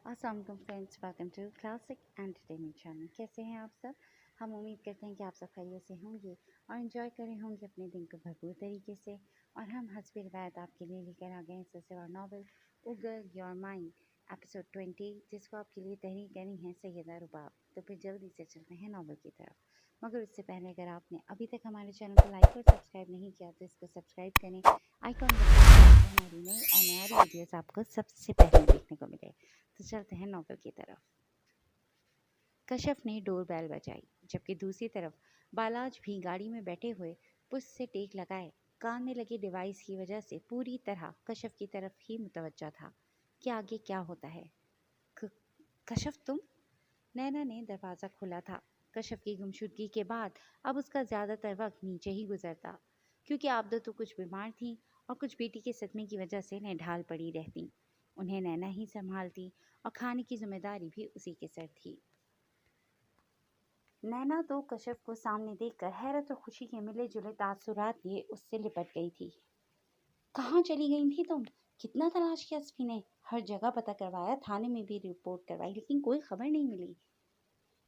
अस्सलाम वालेकुम friends, welcome to classic entertainment channel. कैसे हैं आप सब? हम उम्मीद करते हैं कि आप सब खैरियत से होंगे और इन्जॉय कर रहे होंगे अपने दिन को भरपूर तरीके से। और हम हस्बी रिवायत आपके लिए लेकर आ गए हैं सिलसिला novel O girl your mind episode 20, जिसको आपके लिए तहरीर करी है सैयदा रुबाब। तो फिर जल्दी से चलते हैं नॉवल की तरफ, मगर उससे पहले अगर आपने अभी तक हमारे चैनल को लाइक और सब्सक्राइब नहीं किया तो इसको सब्सक्राइब करें, आइकॉन बटन हमारी नई और नई वीडियोस आपको सबसे पहले देखने को मिले। तो चलते हैं नॉवल की तरफ। कश्यप ने डोर बेल बजाई, जबकि दूसरी तरफ बालाज भी गाड़ी में बैठे हुए पुश से टेक लगाए कान में लगे डिवाइस की वजह से पूरी तरह कश्यप की तरफ ही मुतवज्जा था कि आगे क्या होता है। कश्यप तुम? नैना ने दरवाज़ा खोला था। कश्यप की गुमशुदगी के बाद अब उसका ज़्यादातर वक्त नीचे ही गुजरता, क्योंकि आबदा तो कुछ बीमार थी और कुछ बेटी के सदमे की वजह से निढाल पड़ी रहती। उन्हें नैना ही संभालती और खाने की जिम्मेदारी भी उसी के सर थी। नैना तो कश्यप को सामने देखकर हैरत और खुशी के मिले जुले तासुरात लिए उससे लिपट गई थी। कहाँ चली गई थी तुम? कितना तलाश किया असफी ने, हर जगह पता करवाया, थाने में भी रिपोर्ट करवाई, लेकिन कोई खबर नहीं मिली।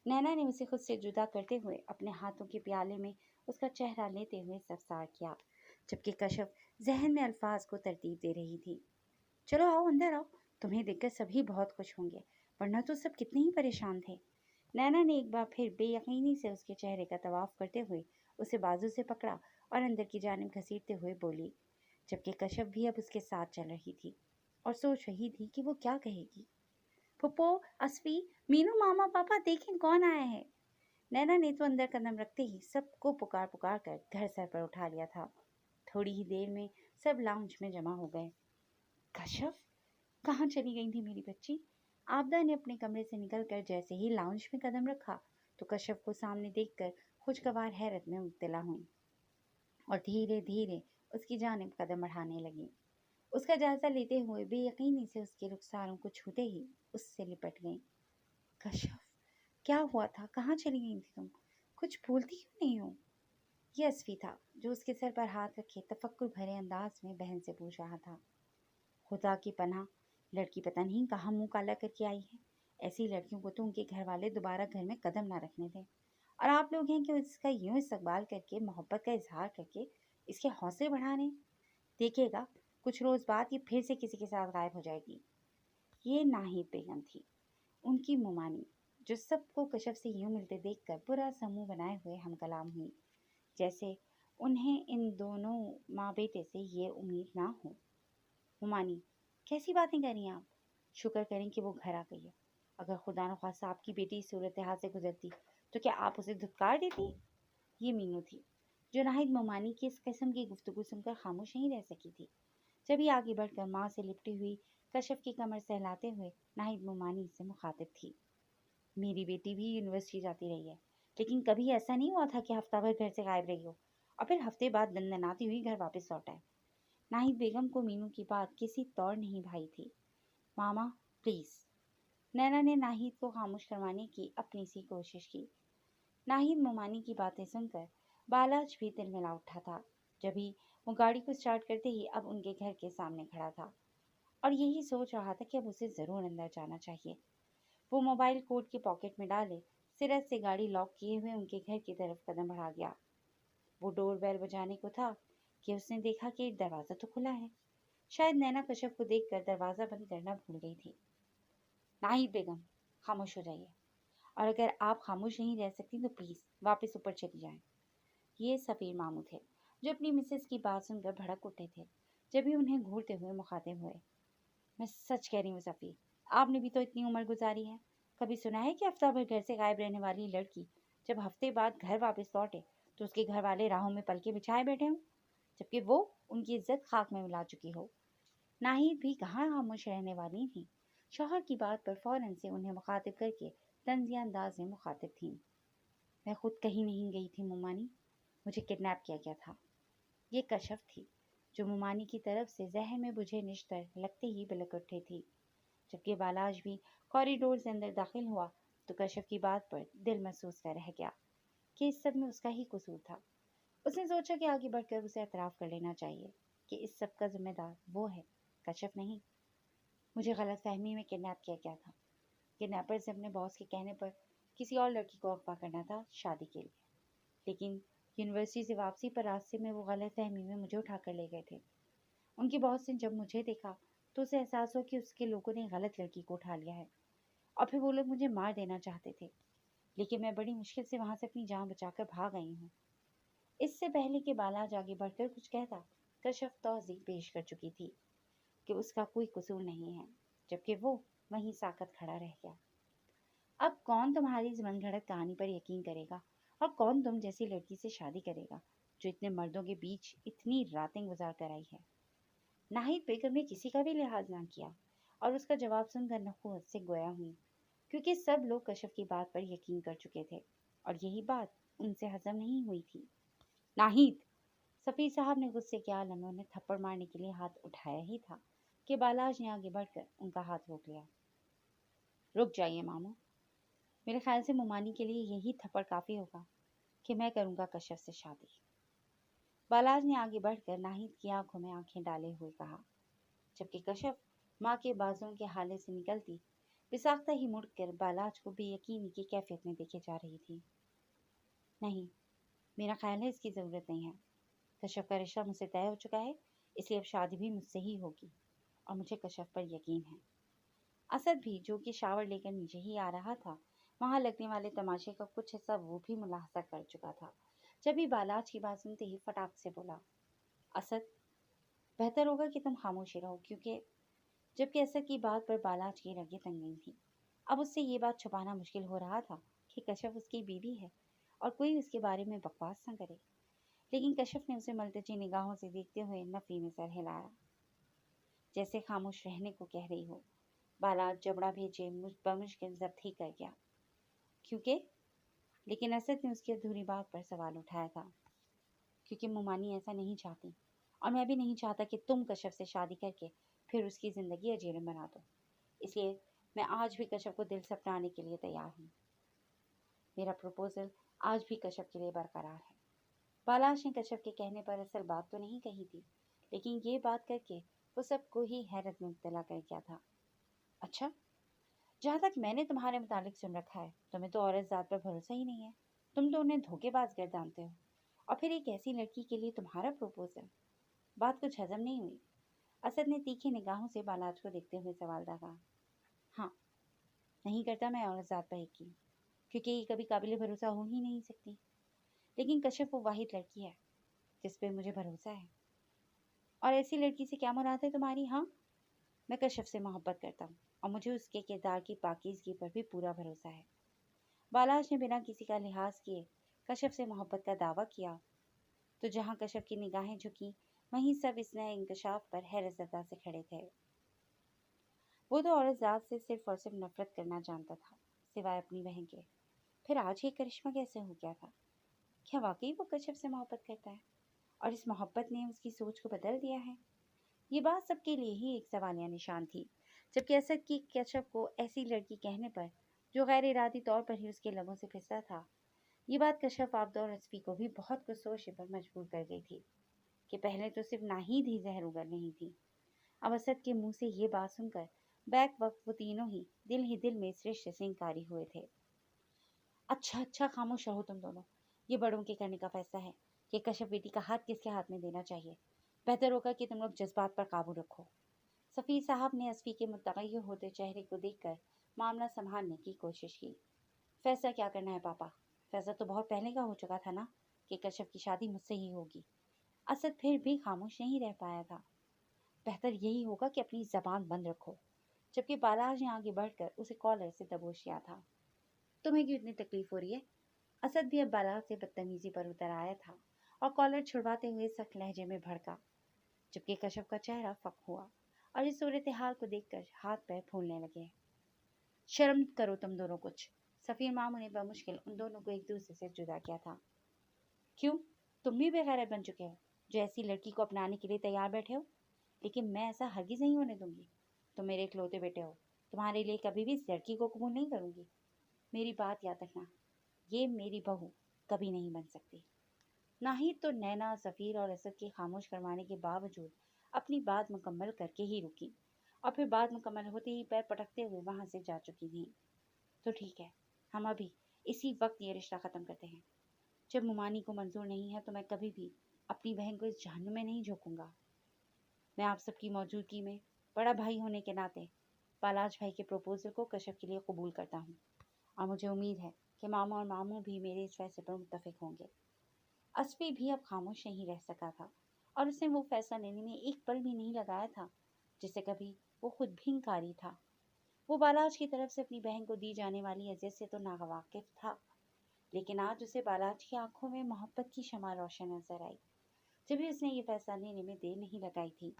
नैना ने उसे खुद से जुदा करते हुए अपने हाथों के प्याले में उसका चेहरा लेते हुए सफसार किया, जबकि कश्यप जहन में अल्फाज को तरतीब दे रही थी। चलो आओ, अंदर आओ, तुम्हें देखकर सभी बहुत खुश होंगे, वरना तो सब कितने ही परेशान थे। नैना ने एक बार फिर बेयकीनी से उसके चेहरे का तवाफ करते हुए उसे बाजू से पकड़ा और अंदर की जानिब घसीटते हुए बोली, जबकि कश्यप भी अब उसके साथ चल रही थी और सोच रही थी कि वो क्या कहेगी। फुप्पो, असफी, मीनू, मामा, पापा, देखें कौन आया है। नैना ने तो अंदर कदम रखते ही सबको पुकार पुकार कर घर सर पर उठा लिया था। थोड़ी ही देर में सब लाउंज में जमा हो गए। कश्यप, कहाँ चली गई थी मेरी बच्ची? आबदा ने अपने कमरे से निकलकर जैसे ही लाउंज में कदम रखा तो कश्यप को सामने देखकर खुशगवार हैरत में मुब्तला हुई और धीरे धीरे उसकी जानिब कदम बढ़ाने लगी। उसका जायजा लेते हुए बेयकीनी से उसके रुखसारों को छूते ही उससे लिपट गई। कश्यप, क्या हुआ था? कहाँ चली गई थी तुम? कुछ भूलती क्यों नहीं हो? ये असफी था जो उसके सर पर हाथ रखे तफक्कुर भरे अंदाज में बहन से पूछ रहा था। खुदा की पनाह, लड़की पता नहीं कहाँ मुंह काला करके आई है। ऐसी लड़कियों को तो उनके घर वाले दोबारा घर में कदम ना रखने दें। और आप लोग हैं कि इसका यूं इस्तकबाल करके, मोहब्बत का इजहार करके इसके हौसले बढ़ा रहे हैं। देखिएगा, कुछ रोज बाद ये फिर से किसी के साथ गायब हो जाएगी। ये नाहिद बेगम थी, उनकी मुमानी, जो सबको कश्यप से यूं मिलते देखकर पूरा समूह बनाए हुए हम कलाम हुई, जैसे उन्हें इन दोनों माँ बेटे से ये उम्मीद ना हो। मुमानी, कैसी बातें कर रही हैं आप? शुक्र करें कि वो घर आ गई है। अगर खुदा न खास्ता आपकी बेटी इस सूरत हाल से गुजरती तो क्या आप उसे धुतकार देती? ये मीनू थी, जो नाहिद मुमानी की इस किस्म की गुफ्तगू सुनकर खामोश नहीं रह सकी थी। जब ये आगे बढ़कर माँ से लिपटी हुई कश्यप की कमर सहलाते हुए नाहिद मुमानी से मुखातिब थी। मेरी बेटी भी यूनिवर्सिटी जाती रही है, लेकिन कभी ऐसा नहीं हुआ था कि हफ्ता भर घर से गायब रही हो और फिर हफ्ते बाद दंदनाती हुई घर वापस लौट आए। नाहिद बेगम को मीनू की बात किसी तौर नहीं भाई थी। मामा, प्लीज। नैना ने नाहिद को खामोश करवाने की अपनी सी कोशिश की। नाहिद मुमानी की बातें सुनकर बालाज भी दिल मिला उठा था। जब ही वो गाड़ी को स्टार्ट करते ही अब उनके घर के सामने खड़ा था और यही सोच रहा था कि अब उसे जरूर अंदर जाना चाहिए। वो मोबाइल कोट के पॉकेट में डाले सिरत से गाड़ी लॉक किए हुए उनके घर की तरफ कदम बढ़ा गया। वो डोर बेल बजाने को था कि उसने देखा कि दरवाज़ा तो खुला है। शायद नैना कश्यप को देखकर दरवाज़ा बंद करना भूल गई थी। नाहिद बेगम, खामोश हो जाइए, और अगर आप खामोश नहीं रह सकती तो प्लीज़ वापस ऊपर चली जाएं। ये सफ़ीर मामू थे, जो अपनी मिसेस की बात सुनकर भड़क उठे थे। जब भी उन्हें घूरते हुए मुखातिब हुए। मैं सच कह रही हूँ सफ़ीर, आपने भी तो इतनी उम्र गुजारी है। कभी सुना है कि हफ्ता भर घर से गायब रहने वाली लड़की जब हफ्ते बाद घर वापस लौटे तो उसके घर वाले राहों में पलके बिछाए बैठे हों, जबकि वो उनकी इज्जत खाक में मिला चुकी हो। नाहिद भी कहाँ खामोश रहने वाली थी। शौहर की बात पर फौरन से उन्हें मुखातिब करके तंजिया अंदाज में मुखातिब थी। मैं खुद कहीं नहीं गई थी मुमानी, मुझे किडनैप किया गया था। ये कश्यप थी, जो मुमानी की तरफ से जहर में बुझे निश्तर लगते ही बिलक उठी थी। जबकि बालाज भी कॉरिडोर से अंदर दाखिल हुआ तो कश्यप की बात पर दिल महसूस कर रह गया कि इस सब में उसका ही कसूर था। उसने सोचा कि आगे बढ़कर उसे एतराफ़ कर लेना चाहिए कि इस सब का जिम्मेदार वो है, कश्यप नहीं। मुझे गलत फहमी में किडनैप किया गया था। किडनैपर से अपने बॉस के कहने पर किसी और लड़की को अगवा करना था शादी के लिए। लेकिन यूनिवर्सिटी से वापसी पर रास्ते में वो गलत फहमी में मुझे उठाकर ले गए थे। उनकी बॉस ने जब मुझे देखा तो उसे एहसास हुआ कि उसके लोगों ने गलत लड़की को उठा लिया है और फिर वो लोग मुझे मार देना चाहते थे। लेकिन मैं बड़ी मुश्किल से वहां से अपनी जान बचाकर भाग आई हूँ। इससे पहले कि बालाज आगे बढ़कर कुछ कहता, कश्यप तौजीह पेश कर चुकी थी कि उसका कोई कसूर नहीं है, जबकि वो वहीं साकत खड़ा रह गया। अब कौन तुम्हारी इस मनगढ़ंत कहानी पर यकीन करेगा और कौन तुम जैसी लड़की से शादी करेगा जो इतने मर्दों के बीच इतनी रातें गुजार कर आई है। नाहिद बेगम ने किसी का भी लिहाज ना किया और उसका जवाब सुनकर नखुश से गोया हुई, क्योंकि सब लोग कश्यप की बात पर यकीन कर चुके थे और यही बात उनसे हजम नहीं हुई थी। नाहिद, सफीर साहब ने गुस्से के आलम में उन्हें थप्पड़ मारने के लिए हाथ उठाया ही था कि बालाज ने आगे बढ़कर उनका हाथ रोक लिया। रुक जाइए मामू, मेरे ख्याल से मुमानी के लिए यही थप्पड़ काफी होगा कि मैं करूंगा कश्यप से शादी। बालाज ने आगे बढ़कर नाहिद की आंखों में आंखें डाले हुए कहा, जबकि कश्यप माँ के बाजुओं के हाले से निकलती बिसाख्ता ही मुड़कर बालाज को बेयकीनी की कैफियत में देखे जा रही थी। नहीं, मेरा ख्याल है इसकी जरूरत नहीं है। कश्यप का रिश्ता मुझसे तय हो चुका है, इसलिए अब शादी भी मुझसे ही होगी और मुझे कश्यप पर यकीन है। असद भी, जो कि शावर लेकर नीचे ही आ रहा था, वहां लगने वाले तमाशे का कुछ हिस्सा वो भी मुलाहजा कर चुका था। जब भी बालाज की बात सुनते ही फटाक से बोला, असद, बेहतर होगा कि तुम खामोशी रहो, क्योंकि जबकि असद की बात पर बालाज की रगें तंग गई थी। अब उससे ये बात छुपाना मुश्किल हो रहा था कि कश्यप उसकी बीवी है और कोई उसके बारे में बकवास न करे। लेकिन कश्यप ने उसे मलतजी निगाहों से देखते हुए नफी में सर हिलाया, जैसे खामोश रहने को कह रही हो। बालाज जबड़ा भेजे बमुश्किल जब्त ही कर गया, क्योंकि लेकिन असद ने उसकी अधूरी बात पर सवाल उठाया था, क्योंकि मुमानी ऐसा नहीं चाहती और मैं भी नहीं चाहता कि तुम कश्यप से शादी करके फिर उसकी ज़िंदगी अजीरन बना दो। इसलिए मैं आज भी कश्यप को दिल से अपनाने के लिए तैयार हूँ। मेरा प्रपोजल आज भी कश्यप के लिए बरकरार है। बालाश ने कश्यप के कहने पर असल बात तो नहीं कही थी, लेकिन ये बात करके वो सबको ही हैरत में मुब्तला कर गया था। अच्छा, जहाँ तक मैंने तुम्हारे मुतालिक सुन रखा है, तुम्हें तो औरत ज़ात पर भरोसा ही नहीं है। तुम तो उन्हें धोखेबाज गर्दानते हो और फिर एक ऐसी लड़की के लिए तुम्हारा प्रपोजल। बात कुछ हजम नहीं हुई। असद ने तीखी निगाहों से बालाज को देखते हुए सवाल कहा, हाँ, नहीं करता मैं औरत ज़ात पर यकीन, क्योंकि ये कभी काबिल भरोसा हो ही नहीं सकती। लेकिन कश्यप वो वाहिद लड़की है जिस पे मुझे भरोसा है। और ऐसी लड़की से क्या मुराद है तुम्हारी? हाँ, मैं कश्यप से मोहब्बत करता हूँ और मुझे उसके किरदार की पाकीज़गी पर भी पूरा भरोसा है। बालाज ने बिना किसी का लिहाज किए कश्यप से मोहब्बत का दावा किया, तो जहाँ कश्यप की निगाहें झुकी, वहीं सब इस नए इंकशाफ पर हैरतज़दा से खड़े थे। वो तो औरत ज़ात से सिर्फ और सिर्फ नफरत करना जानता था, सिवाय अपनी बहन के। फिर आज ये करिश्मा कैसे हो गया था? क्या वाकई वो कश्यप से मोहब्बत करता है और इस मोहब्बत ने उसकी सोच को बदल दिया है? ये बात सबके लिए ही एक सवालिया निशान थी, जबकि असद की कश्यप को ऐसी लड़की कहने पर, जो गैर इरादी तौर पर ही उसके लबों से फिसला था, ये बात कश्यप आबदा और रस्फी को भी बहुत कुछ सोचने पर मजबूर कर गई थी कि पहले तो सिर्फ नाहिद ही जहर उगर नहीं थी। अब असद के मुंह से ये बात सुनकर बैक वक्त वो तीनों ही दिल में इस रिश्ते से इंकारी हुए थे। अच्छा अच्छा, खामोश रहो तुम दोनों। ये बड़ों के करने का फैसला है कि कश्यप बेटी का हाथ किसके हाथ में देना चाहिए। बेहतर होगा कि तुम लोग जज्बात पर काबू रखो। सफ़ीर साहब ने असफी के मुतगय्यर होते चेहरे को देखकर मामला संभालने की कोशिश की। फैसला क्या करना है पापा? फैसला तो बहुत पहले का हो चुका था ना कि कश्यप की शादी मुझसे ही होगी। असद फिर भी खामोश नहीं रह पाया था। बेहतर यही होगा कि अपनी जबान बंद रखो। जबकि बालाज ने आगे बढ़कर उसे कॉलर से दबोच लिया था। तुम्हें क्यों इतनी तकलीफ हो रही है? असद भी अब बालाज से बदतमीजी पर उतर आया था और कॉलर छुड़वाते हुए सख्त लहजे में भड़का, जबकि कश्यप का चेहरा फक हुआ और इस सूरत हाल को देखकर हाथ पैर फूलने लगे। शर्म करो तुम दोनों कुछ। सफ़ीर मामू ने बमुश्किल उन दोनों को एक दूसरे से जुदा किया था। क्यों, तुम भी बेगैरत बन चुके हो जो ऐसी लड़की को अपनाने के लिए तैयार बैठे हो? लेकिन मैं ऐसा हरगिज़ नहीं होने दूंगी। तुम मेरे इकलौते बेटे हो, तुम्हारे लिए कभी भी इस लड़की को कबूल नहीं करूंगी। मेरी बात याद रखना, ये मेरी बहू कभी नहीं बन सकती। नाहिद तो नैना, सफ़ीर और असद के खामोश करवाने के बावजूद अपनी बात मुकम्मल करके ही रुकी और फिर बात मुकम्मल होते ही पैर पटकते हुए वहाँ से जा चुकी थी। तो ठीक है, हम अभी इसी वक्त ये रिश्ता ख़त्म करते हैं। जब मुमानी को मंजूर नहीं है तो मैं कभी भी अपनी बहन को इस जहन्नुम में नहीं झोंकूंगा। मैं आप सबकी मौजूदगी में बड़ा भाई होने के नाते बालाज भाई के प्रपोजल को कश्यप के लिए कबूल करता हूँ, और मुझे उम्मीद है कि मामा और मामू भी मेरे इस फैसले पर मुत्तफिक होंगे। अस्फी भी अब खामोश नहीं रह सका था, और उसने वो फैसला लेने में एक पल भी नहीं लगाया था जिसे कभी वो खुद भी इंकारी था। वो बालाज की तरफ से अपनी बहन को दी जाने वाली अजियत से तो नावाकिफ था, लेकिन आज उसे बालाज की आंखों में मोहब्बत की शमा रोशन नजर आई। जब भी उसने ये फैसला लेने में देर नहीं लगाई थी,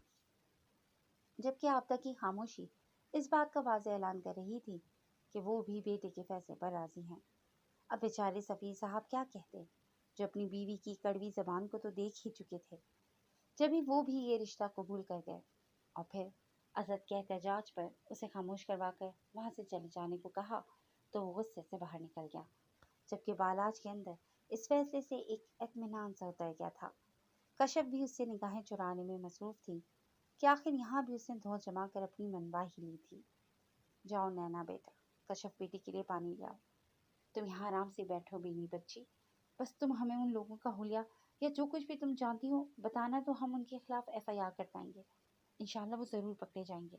जबकि आप तक की खामोशी इस बात का वाज़ेह ऐलान कर रही थी कि वो भी बेटे के फैसले पर राजी हैं। अब बेचारे सफ़ीर साहब क्या कहते, जो अपनी बीवी की कड़वी ज़बान को तो देख ही चुके थे। जब भी वो भी ये रिश्ता कबूल कर गए और फिर असद के एहतजाज पर उसे खामोश करवा कर वहाँ से चले जाने को कहा, तो वो गुस्से से बाहर निकल गया, जबकि बालाज के अंदर इस फैसले से एक इत्मीनान सा उतर गया था। कश्यप भी उससे निगाहें चुराने में मसरूफ़ थी कि आखिर यहाँ भी उसने धौंस जमा कर अपनी मनवा ही ली थी। जाओ नैना बेटा, कश्यप बेटी के लिए पानी ले आओ। तुम यहाँ आराम से बैठो बीनी बच्ची, बस तुम हमें उन लोगों का हुलिया या जो कुछ भी तुम जानती हो बताना, तो हम उनके खिलाफ FIR कर पाएंगे। इंशाल्लाह वो ज़रूर पकड़े जाएंगे।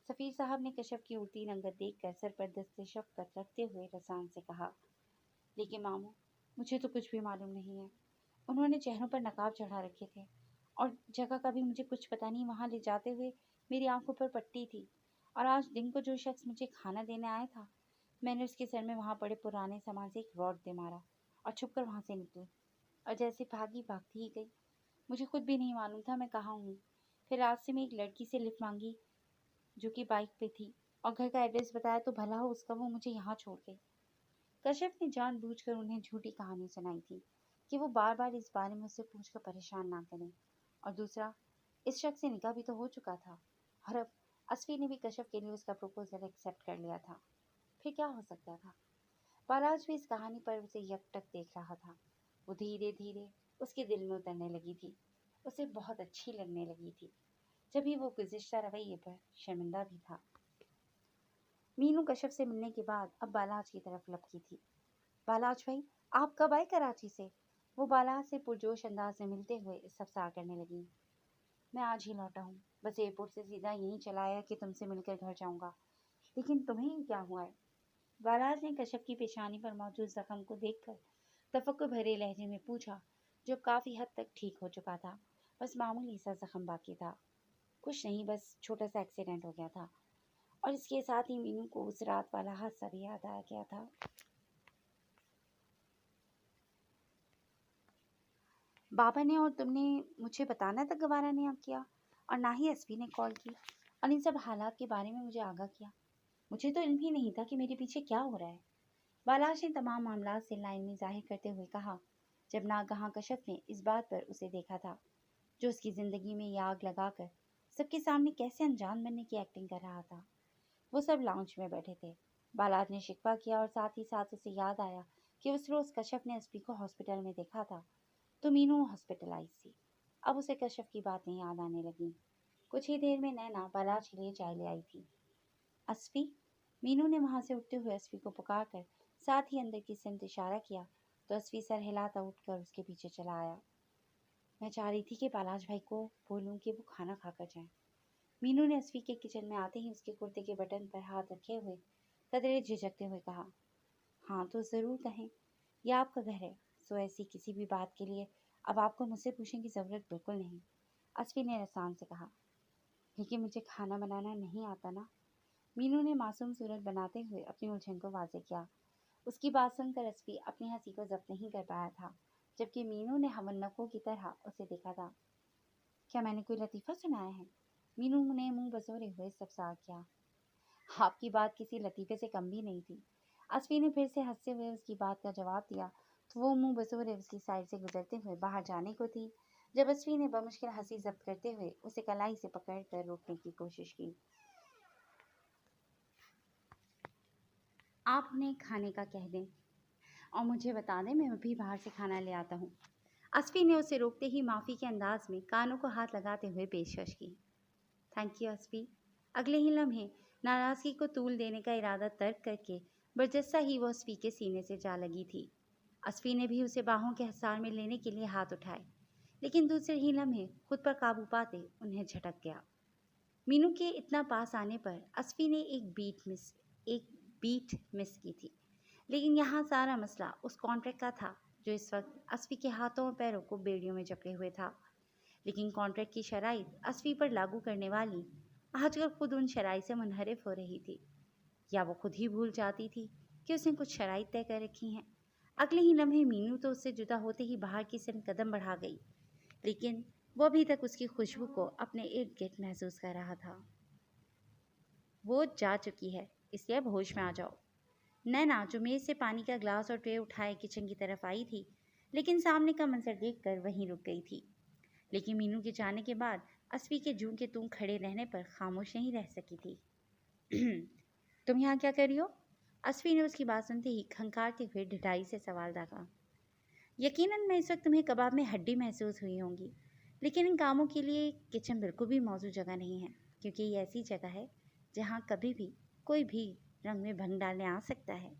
सफ़ीर साहब ने कश्यप की उड़ती रंगत देख कर सर पर दस्ते शफ़क़त रखते हुए रसान से कहा, लेकिन मामू, मुझे तो कुछ भी मालूम नहीं है। उन्होंने चेहरों पर नकाब चढ़ा रखे थे और जगह का भी मुझे कुछ पता नहीं। वहाँ ले जाते हुए मेरी आंखों पर पट्टी थी, और आज दिन को जो शख्स मुझे खाना देने आया था, मैंने उसके सर में वहाँ पड़े पुराने सामान से एक रॉड दे मारा और छुप कर वहाँ से निकली, और जैसे भागती ही गई। मुझे खुद भी नहीं मालूम था मैं कहाँ हूँ। फिर रात से मैं एक लड़की से लिफ्ट मांगी जो कि बाइक पे थी, और घर का एड्रेस बताया तो भला हो उसका, वो मुझे यहाँ छोड़ गई। कश्यप ने जानबूझकर उन्हें झूठी कहानी सुनाई थी कि वो बार बार इस बारे में उससे पूछकर परेशान ना करें, और दूसरा, इस शख्स से निकाह भी तो हो चुका था, और अब अस्फी ने भी कश्यप के लिए उसका प्रपोजल एक्सेप्ट कर लिया था। फिर क्या हो सकता था? बालाज भी इस कहानी पर उसे यकटक देख रहा था। वो धीरे धीरे उसके दिल में उतरने लगी थी, उसे बहुत अच्छी लगने लगी थी, जब भी वो गुज़िश्ता रवैये पर शर्मिंदा भी था। मीनू कश्यप से मिलने के बाद अब बालाज की तरफ लपकी थी। बालाज भाई, आप कब आए कराची से? वो बालाज से पुरजोश अंदाज में मिलते हुए इस्तफसार करने लगी। मैं आज ही लौटा हूँ, बस एयरपोर्ट से सीधा यहीं चला आया कि तुमसे मिलकर घर जाऊँगा। लेकिन तुम्हें क्या हुआ है? बालाज ने कश्यप की पेशानी पर मौजूद जख्म को देखकर तफक्कुर भरे लहजे में पूछा, जो काफ़ी हद तक ठीक हो चुका था। बस मामूली सा जख्म बाकी था। कुछ नहीं, बस छोटा सा एक्सीडेंट हो गया था। और इसके साथ ही मीनू को उस रात वाला हादसा भी याद आ गया था। बाबा ने और तुमने मुझे बताना तक गवारा नहीं किया, और ना ही एसपी ने कॉल की और इन सब हालात के बारे में मुझे आगाह किया। मुझे तो इल्म ही नहीं था कि मेरे पीछे क्या हो रहा है। बालाश ने तमाम मामलात से लाइनी जाहिर करते हुए कहा, जब नागहां कश्यप ने इस बात पर उसे देखा था, जो उसकी ज़िंदगी में ये आग लगाकर सबके सामने कैसे अनजान बनने की एक्टिंग कर रहा था। वो सब लाउंज में बैठे थे। बालाज ने शिकवा किया, और साथ ही साथ उसे याद आया कि उस रोज़ कश्यप ने एसपी को हॉस्पिटल में देखा था, तो मीनू हॉस्पिटलाइज थी। अब उसे कश्यप की बातें याद आने लगीं। कुछ ही देर में नैना बालाज के लिए चाय ले आई थी। अस्फी, मीनू ने वहाँ से उठते हुए अस्फी को पुकार कर साथ ही अंदर की सिमत इशारा किया, तो अस्फी सर हिलाता उठकर उसके पीछे चला आया। मैं चाह रही थी कि बालाज भाई को बोलूं कि वो खाना खाकर जाएं। मीनू ने अस्फी के किचन में आते ही उसके कुर्ते के बटन पर हाथ रखे हुए कदरे झिझकते हुए कहा, हाँ तो ज़रूर कहें, यह आपका घर है, सो ऐसी किसी भी बात के लिए अब आपको मुझसे पूछने की ज़रूरत बिल्कुल नहीं। अस्फी ने रसान से कहा, लेकिन मुझे खाना बनाना नहीं आता ना। मीनू ने मासूम सूरत बनाते हुए अपनी उलझन को वाजे किया। उसकी बात सुनकर अस्फी अपनी हंसी को जब्त नहीं कर पाया था, जबकि मीनू ने हमन्नकों की तरह उसे देखा था। क्या मैंने कोई लतीफ़ा सुनाया है? मीनू ने मुंह बसोरे हुए इस्तफसार किया। आपकी बात किसी लतीफ़े से कम भी नहीं थी। अस्फी ने फिर से हंसते हुए उसकी बात का जवाब दिया, तो वो मुंह बसोरे उसकी साइड से गुजरते हुए बाहर जाने को थी, जब अस्फी ने बमुश्किल हंसी जब्त करते हुए उसे कलाई से पकड़ कर रोकने की कोशिश की। आप उन्हें खाने का कह दें और मुझे बता दें, मैं अभी बाहर से खाना ले आता हूँ। अस्फी ने उसे रोकते ही माफ़ी के अंदाज में कानों को हाथ लगाते हुए पेशकश की। थैंक यू अस्फी, अगले ही लम्हे नाराजगी को तूल देने का इरादा तर्क करके बरजस्सा ही वो अस्फी के सीने से जा लगी थी। अस्फी ने भी उसे बाहों के हसार में लेने के लिए हाथ उठाए, लेकिन दूसरे ही लम्हे खुद पर काबू पाते उन्हें झटक गया। मीनू के इतना पास आने पर अस्फी ने एक बीट मिस की थी, लेकिन यहाँ सारा मसला उस कॉन्ट्रैक्ट का था जो इस वक्त अस्फी के हाथों और पैरों को बेड़ियों में जकड़े हुए था। लेकिन कॉन्ट्रैक्ट की शराइत अस्फी पर लागू करने वाली आजकल खुद उन शराइत से मुनहरिफ हो रही थी, या वो खुद ही भूल जाती थी कि उसने कुछ शराइत तय कर रखी हैं। अगले ही लम्हे मीनू तो उससे जुदा होते ही बाहर की तरफ कदम बढ़ा गई, लेकिन वो अभी तक उसकी खुशबू को अपने इर्द गिर्द महसूस कर रहा था। वो जा चुकी है, इसलिए अब होश में आ जाओ। नैना, जो मेज से पानी का ग्लास और ट्रे उठाए किचन की तरफ आई थी, लेकिन सामने का मंजर देखकर वहीं रुक गई थी। लेकिन मीनू के जाने के बाद अस्फी के जूं के तूं खड़े रहने पर खामोश नहीं रह सकी थी। तुम यहाँ क्या कर रही हो? अस्फी ने उसकी बात सुनते ही खंखारते हुए ढिठाई से सवाल दागा। यकीनन मैं इस वक्त तुम्हें कबाब में हड्डी महसूस हुई होंगी, लेकिन इन कामों के लिए किचन बिल्कुल भी मौजूद जगह नहीं है, क्योंकि ये ऐसी जगह है जहाँ कभी भी कोई भी रंग में भंग डालने आ सकता है।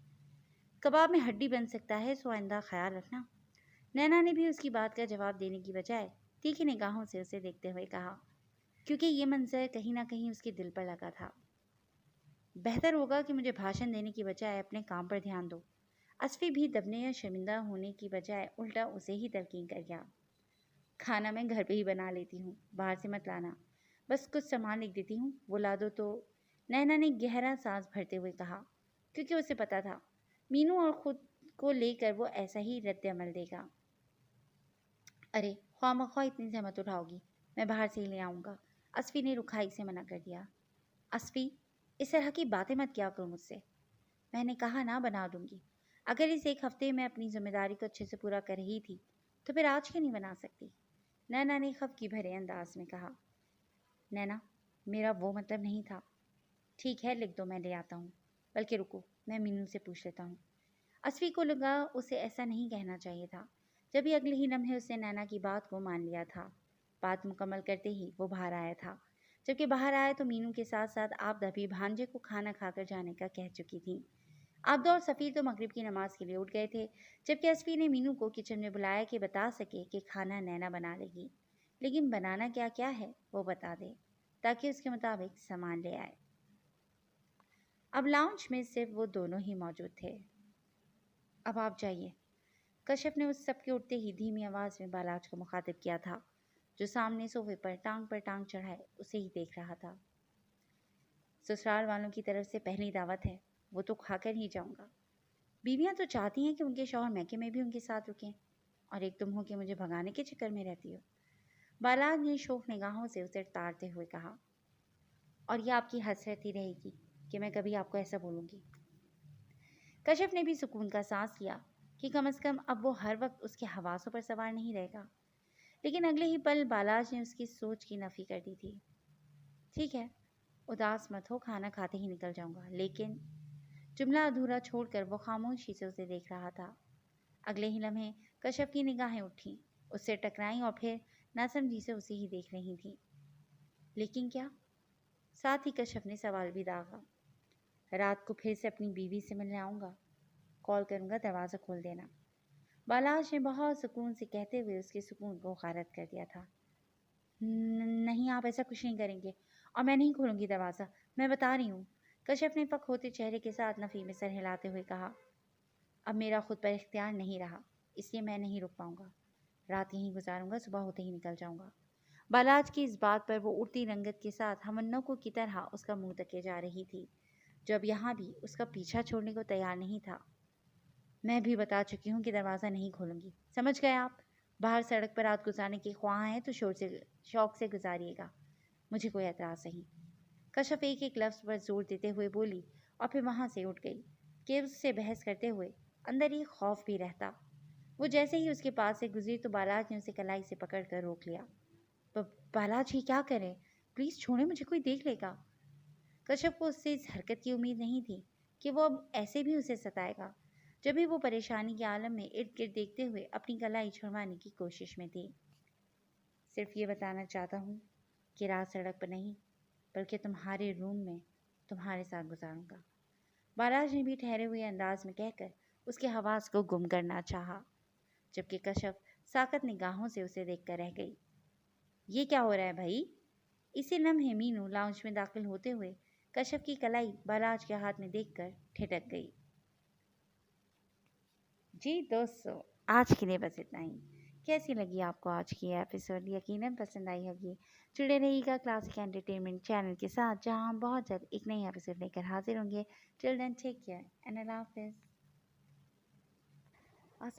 कबाब में हड्डी बन सकता है, सो आइंदा ख्याल रखना। नैना ने भी उसकी बात का जवाब देने की बजाय तीखी निगाहों से उसे देखते हुए कहा, क्योंकि ये मंजर कहीं ना कहीं उसके दिल पर लगा था। बेहतर होगा कि मुझे भाषण देने की बजाय अपने काम पर ध्यान दो। अस्फी भी दबने या शर्मिंदा होने की बजाय उल्टा उसे ही तलकीन कर गया। खाना मैं घर पे ही बना लेती हूँ, बाहर से मत लाना। बस कुछ सामान लिख देती हूँ, वो ला दो तो। नैना ने गहरा सांस भरते हुए कहा, क्योंकि उसे पता था मीनू और खुद को लेकर वो ऐसा ही रद्द अमल देगा। अरे ख्वामख्वा इतनी जहमत उठाओगी, मैं बाहर से ही ले आऊँगा। अस्फी ने रुखाई से मना कर दिया। अस्फी, इस तरह की बातें मत किया करो मुझसे। मैंने कहा ना, बना दूंगी। अगर इस एक हफ्ते में अपनी जिम्मेदारी को अच्छे से पूरा कर रही थी तो फिर आज क्यों नहीं बना सकती? नैना ने खफकी भरे अंदाज में कहा। नैना, मेरा वो मतलब नहीं था। ठीक है, लिख दो, मैं ले आता हूँ। बल्कि रुको, मैं मीनू से पूछ लेता हूँ। अस्फी को लगा उसे ऐसा नहीं कहना चाहिए था, जब ही अगले ही लम्हे उसने नैना की बात को मान लिया था। बात मुकम्मल करते ही वो बाहर आया था। जबकि बाहर आया तो मीनू के साथ साथ आबदा भी भांजे को खाना खाकर जाने का कह चुकी थी। आबदा और सफ़ीर तो मगरिब की नमाज के लिए उठ गए थे, जबकि अस्फी ने मीनू को किचन में बुलाया कि बता सके कि खाना नैना बना लेगी, लेकिन बनाना क्या क्या है वो बता दे, ताकि उसके मुताबिक सामान ले आए। अब लाउंज में सिर्फ वो दोनों ही मौजूद थे। अब आप जाइए। कश्यप ने उस सबके उठते ही धीमी आवाज़ में बालाज को मुखातिब किया था, जो सामने सोफे पर टांग चढ़ाए उसे ही देख रहा था। ससुराल वालों की तरफ से पहली दावत है, वो तो खाकर ही जाऊंगा। बीवियां तो चाहती हैं कि उनके शौहर मैके में भी उनके साथ रुकें, और एक तुम हो कि मुझे भगाने के चक्कर में रहती हो। बालाज ने शोक निगाहों से उसे ताड़ते हुए कहा। और यह आपकी हसरत ही रहेगी कि मैं कभी आपको ऐसा बोलूँगी। कश्यप ने भी सुकून का सांस लिया कि कम से कम अब वो हर वक्त उसके हवासों पर सवार नहीं रहेगा, लेकिन अगले ही पल बालाज ने उसकी सोच की नफ़ी कर दी थी। ठीक है, उदास मत हो, खाना खाते ही निकल जाऊंगा। लेकिन जुमला अधूरा छोड़कर वो खामोशी से उसे देख रहा था। अगले ही लम्हे कश्यप की निगाहें उठी, उससे टकराईं और फिर नासमझी से उसे ही देख रही थी। लेकिन क्या? साथ ही कश्यप ने सवाल भी दागा। रात को फिर से अपनी बीवी से मिलने आऊँगा, कॉल करूँगा, दरवाज़ा खोल देना। बालाज ने बहुत सुकून से कहते हुए उसके सुकून को गारत कर दिया था। नहीं, आप ऐसा कुछ नहीं करेंगे, और मैं नहीं खोलूँगी दरवाज़ा, मैं बता रही हूँ। कश्यप ने पक होते चेहरे के साथ नफ़ी में सर हिलाते हुए कहा। अब मेरा खुद पर इख्तियार नहीं रहा, इसलिए मैं नहीं रुक पाऊँगा। रात यहीं गुजारूँगा, सुबह होते ही निकल जाऊँगा। बालाज की इस बात पर वो उड़ती रंगत के साथ हमन्नों की तरह उसका मुंह तके जा रही थी, जो अब यहाँ भी उसका पीछा छोड़ने को तैयार नहीं था। मैं भी बता चुकी हूँ कि दरवाज़ा नहीं खोलूँगी, समझ गए आप? बाहर सड़क पर रात गुजारने की ख्वाह हैं तो शौक से गुजारिएगा, मुझे कोई एतराज़ नहीं। कश्यप एक एक लफ्ज़ पर जोर देते हुए बोली और फिर वहाँ से उठ गई कि उससे बहस करते हुए अंदर ही खौफ भी रहता। वो जैसे ही उसके पास से गुजरी तो बालाज ने उसे कलाई से पकड़ कर रोक लिया। बालाज ही क्या करें, प्लीज़ छोड़े, मुझे कोई देख लेगा। कश्यप को उससे इस हरकत की उम्मीद नहीं थी कि वो अब ऐसे भी उसे सताएगा, जब भी वो परेशानी के आलम में इर्द गिर्द देखते हुए अपनी कलाई छुड़वाने की कोशिश में थी। सिर्फ ये बताना चाहता हूँ कि रात सड़क पर नहीं, بلکہ تمہارے روم میں تمہارے ساتھ گزاروں گا۔ باراج نے بھی ٹھہرے ہوئے انداز میں کہہ کر اس کے حواس کو گم کرنا چاہا، جبکہ کشف ساکت نگاہوں سے اسے دیکھ کر رہ گئی۔ یہ کیا ہو رہا ہے بھائی؟ اسی لمحے مینو لاؤنج میں داخل ہوتے ہوئے کشف کی کلائی باراج کے ہاتھ میں دیکھ کر ٹھٹک گئی۔ جی دوستو، آج کے لیے بس اتنا ہی۔ کیسی لگی آپ کو آج کی ایپیسوڈ؟ یقیناً پسند آئی ہوگی۔ جڑے رہیے گا کلاسک انٹرٹینمنٹ چینل کے ساتھ، جہاں ہم بہت جلد ایک نئی ایپیسوڈ لے کر حاضر ہوں گے۔ ٹل دین ٹیک کیئر اینڈ اللہ حافظ۔